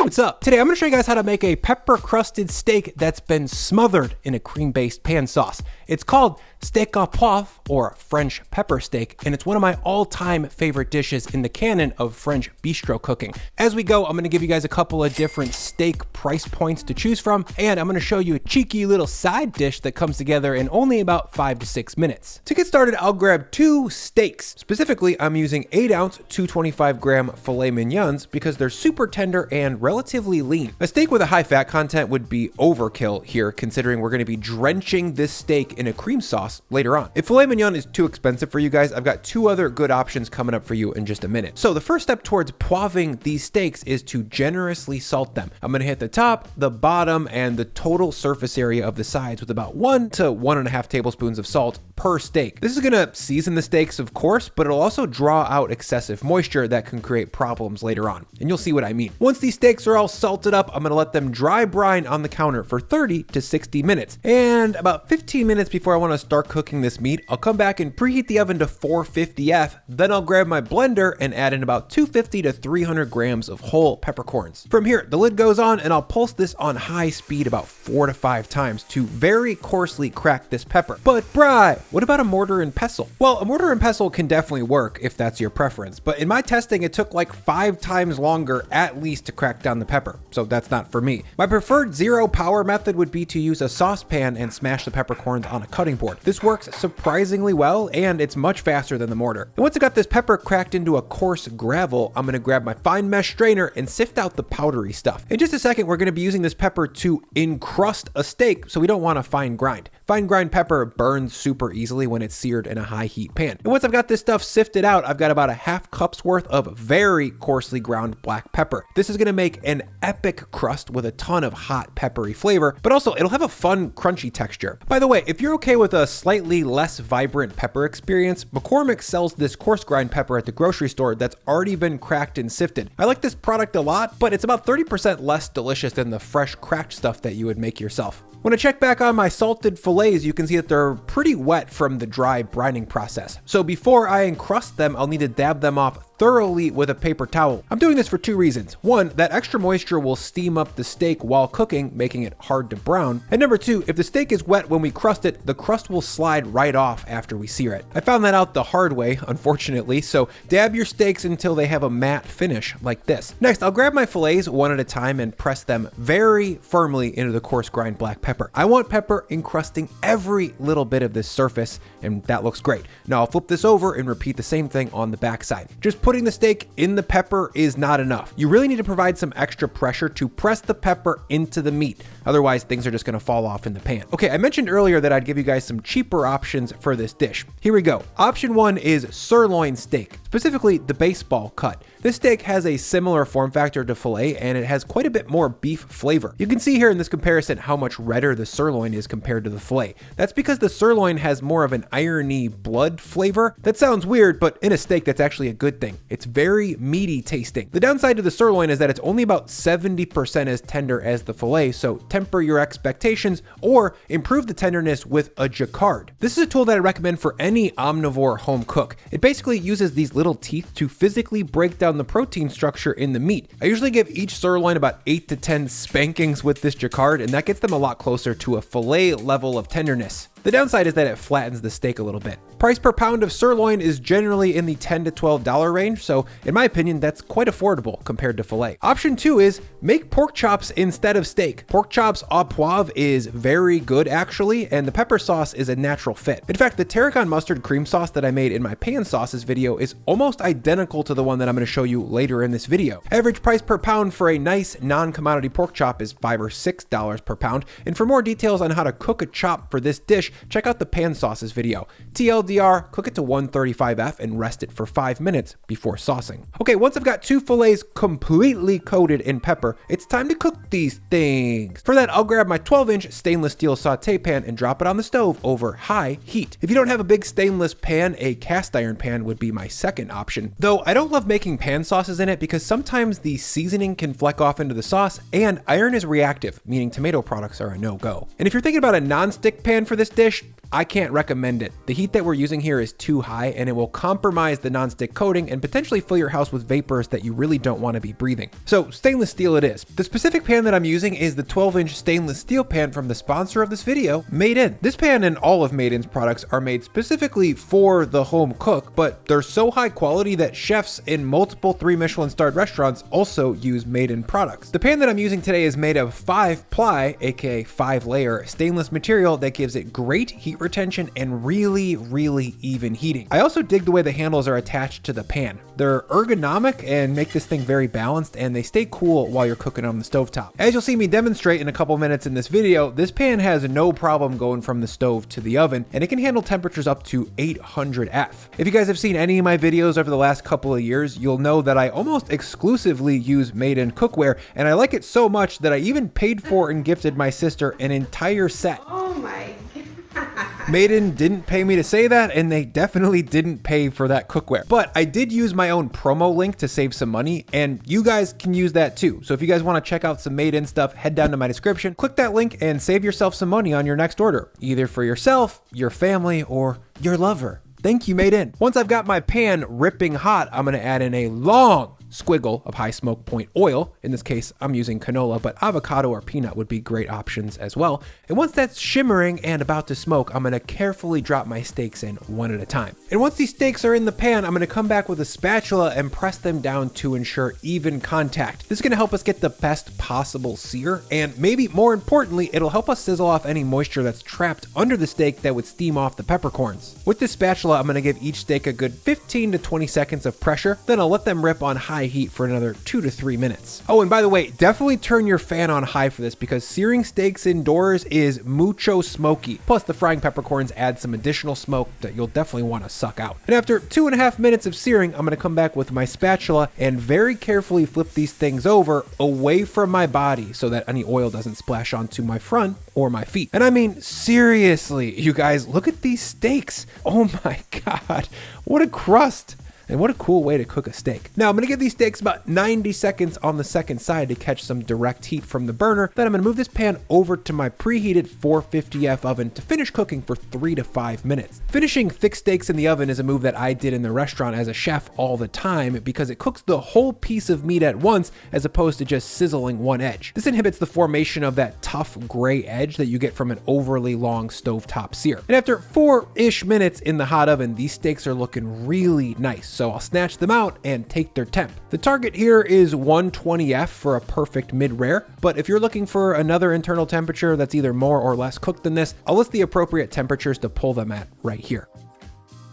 What's up? Today I'm going to show you guys how to make a pepper crusted steak that's been smothered in a cream-based pan sauce. It's called steak au poivre, or French pepper steak, and it's one of my all-time favorite dishes in the canon of French bistro cooking. As we go, I'm going to give you guys a couple of different steak price points to choose from, and I'm going to show you a cheeky little side dish that comes together in only about 5 to 6 minutes. To get started, I'll grab 2 steaks. Specifically, I'm using 8-ounce, 225-gram filet mignons because they're super tender and relatively lean. A steak with a high fat content would be overkill here, considering we're going to be drenching this steak in a cream sauce later on. If filet mignon is too expensive for you guys, I've got 2 other good options coming up for you in just a minute. So the first step towards poiving these steaks is to generously salt them. I'm going to hit the top, the bottom, and the total surface area of the sides with about 1 to 1.5 tablespoons of salt per steak. This is going to season the steaks, of course, but it'll also draw out excessive moisture that can create problems later on, and you'll see what I mean. Once these steaks are all salted up, I'm going to let them dry brine on the counter for 30 to 60 minutes. And about 15 minutes before I want to start cooking this meat, I'll come back and preheat the oven to 450F. Then I'll grab my blender and add in about 250 to 300 grams of whole peppercorns. From here, the lid goes on and I'll pulse this on high speed about 4 to 5 times to very coarsely crack this pepper. But Bri, what about a mortar and pestle? Well, a mortar and pestle can definitely work if that's your preference, but in my testing, it took like 5 times longer at least to crack down the pepper, so that's not for me. My preferred zero power method would be to use a saucepan and smash the peppercorns on a cutting board. This works surprisingly well, and it's much faster than the mortar. And once I got this pepper cracked into a coarse gravel, I'm gonna grab my fine mesh strainer and sift out the powdery stuff. In just a second, we're gonna be using this pepper to encrust a steak, so we don't want a fine grind. Fine grind pepper burns super easily when it's seared in a high heat pan. And once I've got this stuff sifted out, I've got about a half cup's worth of very coarsely ground black pepper. This is gonna make an epic crust with a ton of hot peppery flavor, but also it'll have a fun crunchy texture. By the way, if you're okay with a slightly less vibrant pepper experience, McCormick sells this coarse grind pepper at the grocery store that's already been cracked and sifted. I like this product a lot, but it's about 30% less delicious than the fresh cracked stuff that you would make yourself. When I check back on my salted fillets, you can see that they're pretty wet from the dry brining process. So before I encrust them, I'll need to dab them off thoroughly with a paper towel. I'm doing this for 2 reasons. 1, that extra moisture will steam up the steak while cooking, making it hard to brown. And number 2, if the steak is wet when we crust it, the crust will slide right off after we sear it. I found that out the hard way, unfortunately, so dab your steaks until they have a matte finish like this. Next, I'll grab my fillets one at a time and press them very firmly into the coarse grind black pepper. I want pepper encrusting every little bit of this surface, and that looks great. Now I'll flip this over and repeat the same thing on the backside. Just putting the steak in the pepper is not enough. You really need to provide some extra pressure to press the pepper into the meat. Otherwise, things are just gonna fall off in the pan. Okay, I mentioned earlier that I'd give you guys some cheaper options for this dish. Here we go. Option 1 is sirloin steak, specifically the baseball cut. This steak has a similar form factor to filet, and it has quite a bit more beef flavor. You can see here in this comparison how much redder the sirloin is compared to the filet. That's because the sirloin has more of an irony blood flavor. That sounds weird, but in a steak, that's actually a good thing. It's very meaty tasting. The downside to the sirloin is that it's only about 70% as tender as the filet, so temper your expectations or improve the tenderness with a jacquard. This is a tool that I recommend for any omnivore home cook. It basically uses these little teeth to physically break down the protein structure in the meat. I usually give each sirloin about 8 to 10 spankings with this jacquard, and that gets them a lot closer to a filet level of tenderness. The downside is that it flattens the steak a little bit. Price per pound of sirloin is generally in the $10 to $12 range, so in my opinion, that's quite affordable compared to filet. Option 2 is make pork chops instead of steak. Pork chops au poivre is very good actually, and the pepper sauce is a natural fit. In fact, the tarragon mustard cream sauce that I made in my pan sauces video is almost identical to the one that I'm going to show you later in this video. Average price per pound for a nice non-commodity pork chop is $5 or $6 per pound, and for more details on how to cook a chop for this dish, check out the pan sauces video. TLDR, cook it to 135F and rest it for 5 minutes before saucing. Okay, once I've got 2 fillets completely coated in pepper, it's time to cook these things. For that, I'll grab my 12-inch stainless steel saute pan and drop it on the stove over high heat. If you don't have a big stainless pan, a cast iron pan would be my second option. Though I don't love making pan sauces in it because sometimes the seasoning can fleck off into the sauce, and iron is reactive, meaning tomato products are a no-go. And if you're thinking about a non-stick pan for this dish, I can't recommend it. The heat that we're using here is too high and it will compromise the nonstick coating and potentially fill your house with vapors that you really don't want to be breathing. So stainless steel it is. The specific pan that I'm using is the 12-inch stainless steel pan from the sponsor of this video, Made In. This pan and all of Made In's products are made specifically for the home cook, but they're so high quality that chefs in multiple 3 Michelin starred restaurants also use Made In products. The pan that I'm using today is made of 5-ply, aka 5-layer stainless material that gives it great heat retention and really even heating. I also dig the way the handles are attached to the pan. They're ergonomic and make this thing very balanced, and they stay cool while you're cooking on the stovetop. As you'll see me demonstrate in a couple minutes in this video, this pan has no problem going from the stove to the oven, and it can handle temperatures up to 800F. If you guys have seen any of my videos over the last couple of years, you'll know that I almost exclusively use Made In cookware, and I like it so much that I even paid for and gifted my sister an entire set. Oh my God. Made In didn't pay me to say that, and they definitely didn't pay for that cookware. But I did use my own promo link to save some money, and you guys can use that too. So if you guys want to check out some Made In stuff, head down to my description, click that link, and save yourself some money on your next order, either for yourself, your family, or your lover. Thank you, Made In. Once I've got my pan ripping hot, I'm gonna add in a long squiggle of high smoke point oil. In this case, I'm using canola, but avocado or peanut would be great options as well. And once that's shimmering and about to smoke, I'm gonna carefully drop my steaks in one at a time. And once these steaks are in the pan, I'm gonna come back with a spatula and press them down to ensure even contact. This is gonna help us get the best possible sear, and maybe more importantly, it'll help us sizzle off any moisture that's trapped under the steak that would steam off the peppercorns. With this spatula, I'm gonna give each steak a good 15 to 20 seconds of pressure, then I'll let them rip on high heat for another 2 to 3 minutes. Oh, and by the way, definitely turn your fan on high for this because searing steaks indoors is mucho smoky. Plus the frying peppercorns add some additional smoke that you'll definitely want to suck out. And after 2.5 minutes of searing, I'm gonna come back with my spatula and very carefully flip these things over away from my body so that any oil doesn't splash onto my front or my feet. And I mean, seriously, you guys, look at these steaks. Oh my God, what a crust. And what a cool way to cook a steak. Now I'm gonna give these steaks about 90 seconds on the second side to catch some direct heat from the burner. Then I'm gonna move this pan over to my preheated 450F oven to finish cooking for 3 to 5 minutes. Finishing thick steaks in the oven is a move that I did in the restaurant as a chef all the time because it cooks the whole piece of meat at once as opposed to just sizzling one edge. This inhibits the formation of that tough gray edge that you get from an overly long stovetop sear. And after 4-ish minutes in the hot oven, these steaks are looking really nice. So I'll snatch them out and take their temp. The target here is 120F for a perfect mid-rare, but if you're looking for another internal temperature that's either more or less cooked than this, I'll list the appropriate temperatures to pull them at right here.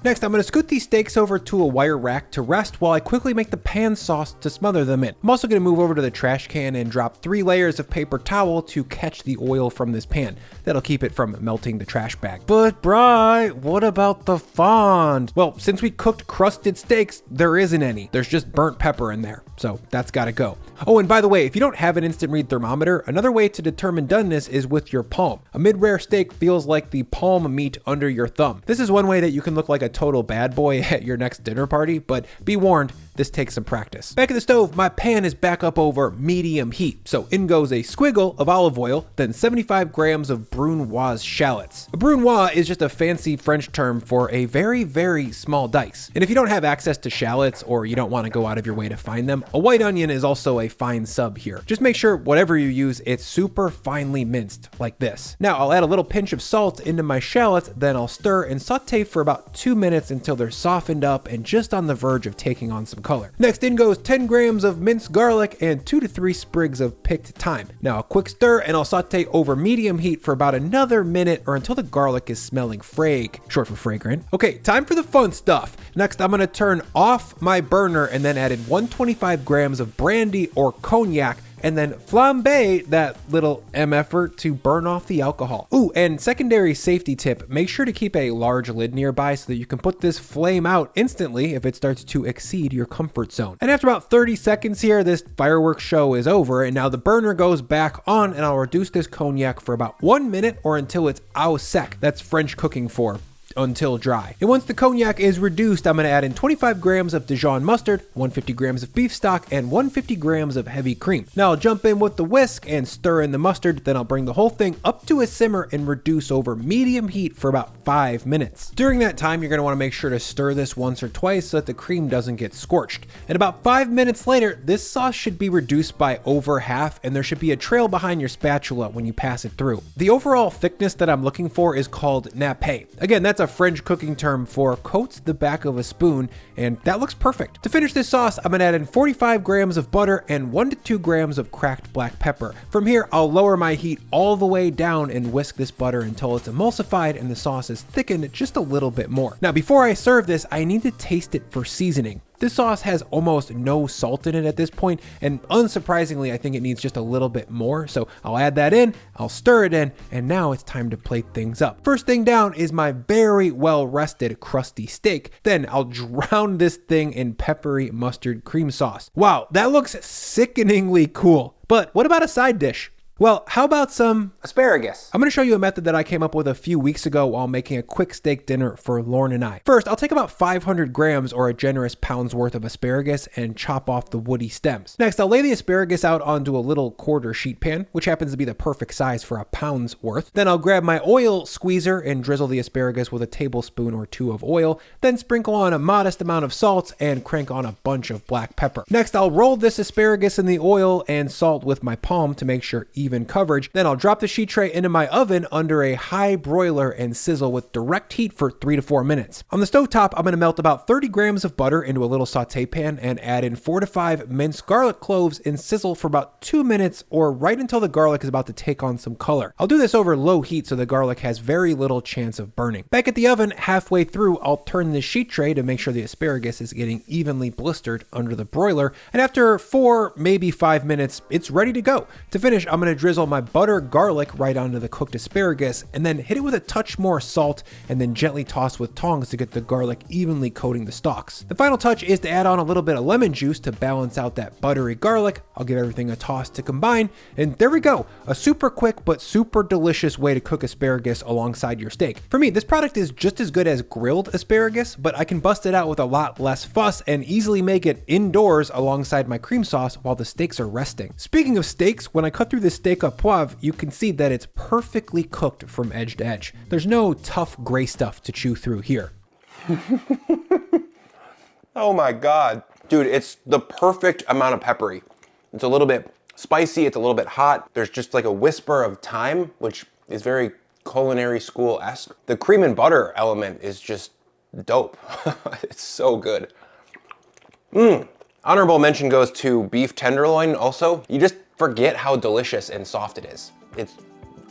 Next, I'm going to scoot these steaks over to a wire rack to rest while I quickly make the pan sauce to smother them in. I'm also going to move over to the trash can and drop 3 layers of paper towel to catch the oil from this pan. That'll keep it from melting the trash bag. But Bri, what about the fond? Well, since we cooked crusted steaks, there isn't any. There's just burnt pepper in there, so that's got to go. Oh, and by the way, if you don't have an instant read thermometer, another way to determine doneness is with your palm. A mid-rare steak feels like the palm meat under your thumb. This is one way that you can look like a total bad boy at your next dinner party, but be warned, this takes some practice. Back at the stove, my pan is back up over medium heat. So in goes a squiggle of olive oil, then 75 grams of brunoised shallots. A brunoise is just a fancy French term for a very small dice. And if you don't have access to shallots or you don't want to go out of your way to find them, a white onion is also a fine sub here. Just make sure whatever you use, it's super finely minced like this. Now I'll add a little pinch of salt into my shallots, then I'll stir and saute for about 2 minutes until they're softened up and just on the verge of taking on some color. Next in goes 10 grams of minced garlic and 2 to 3 sprigs of picked thyme. Now a quick stir and I'll saute over medium heat for about another minute or until the garlic is smelling short for fragrant. Okay, time for the fun stuff. Next, I'm gonna turn off my burner and then add in 125 grams of brandy or cognac and then flambe that little effort to burn off the alcohol. Ooh, and secondary safety tip, make sure to keep a large lid nearby so that you can put this flame out instantly if it starts to exceed your comfort zone. And after about 30 seconds here, this fireworks show is over, and now the burner goes back on, and I'll reduce this cognac for about 1 minute or until it's au sec. That's French cooking for until dry. And once the cognac is reduced, I'm going to add in 25 grams of Dijon mustard, 150 grams of beef stock, and 150 grams of heavy cream. Now I'll jump in with the whisk and stir in the mustard, then I'll bring the whole thing up to a simmer and reduce over medium heat for about 5 minutes. During that time, you're going to want to make sure to stir this once or twice so that the cream doesn't get scorched. And about 5 minutes later, this sauce should be reduced by over half, and there should be a trail behind your spatula when you pass it through. The overall thickness that I'm looking for is called nappe. Again, that's a French cooking term for coats the back of a spoon, and that looks perfect. To finish this sauce, I'm gonna add in 45 grams of butter and 1 to 2 grams of cracked black pepper. From here, I'll lower my heat all the way down and whisk this butter until it's emulsified and the sauce is thickened just a little bit more. Now, before I serve this, I need to taste it for seasoning. This sauce has almost no salt in it at this point, and unsurprisingly, I think it needs just a little bit more. So I'll add that in, I'll stir it in, and now it's time to plate things up. First thing down is my very well rested crusty steak. Then I'll drown this thing in peppery mustard cream sauce. Wow, that looks sickeningly cool. But what about a side dish? Well, how about some asparagus? I'm gonna show you a method that I came up with a few weeks ago while making a quick steak dinner for Lauren and I. First, I'll take about 500 grams or a generous pound's worth of asparagus and chop off the woody stems. Next, I'll lay the asparagus out onto a little quarter sheet pan, which happens to be the perfect size for a pound's worth. Then I'll grab my oil squeezer and drizzle the asparagus with a tablespoon or 2 of oil, then sprinkle on a modest amount of salt and crank on a bunch of black pepper. Next, I'll roll this asparagus in the oil and salt with my palm to make sure even coverage. Then I'll drop the sheet tray into my oven under a high broiler and sizzle with direct heat for 3 to 4 minutes. On the stovetop, I'm going to melt about 30 grams of butter into a little saute pan and add in 4 to 5 minced garlic cloves and sizzle for about 2 minutes or right until the garlic is about to take on some color. I'll do this over low heat so the garlic has very little chance of burning. Back at the oven, halfway through, I'll turn the sheet tray to make sure the asparagus is getting evenly blistered under the broiler, and after 4, maybe 5 minutes, it's ready to go. To finish, I'm going to drizzle my butter garlic right onto the cooked asparagus and then hit it with a touch more salt and then gently toss with tongs to get the garlic evenly coating the stalks. The final touch is to add on a little bit of lemon juice to balance out that buttery garlic. I'll give everything a toss to combine, and there we go. A super quick but super delicious way to cook asparagus alongside your steak. For me, this product is just as good as grilled asparagus, but I can bust it out with a lot less fuss and easily make it indoors alongside my cream sauce while the steaks are resting. Speaking of steaks, when I cut through this steak Au Poivre, you can see that it's perfectly cooked from edge to edge. There's no tough gray stuff to chew through here. Oh my God. Dude, it's the perfect amount of peppery. It's a little bit spicy, it's a little bit hot. There's just like a whisper of thyme, which is very culinary school-esque. The cream and butter element is just dope. It's so good. Honorable mention goes to beef tenderloin also. You just forget how delicious and soft it is. It's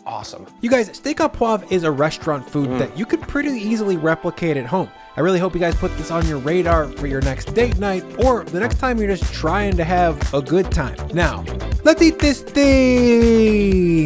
awesome. You guys, steak au poivre is a restaurant food that you could pretty easily replicate at home. I really hope you guys put this on your radar for your next date night or the next time you're just trying to have a good time. Now, let's eat this thing.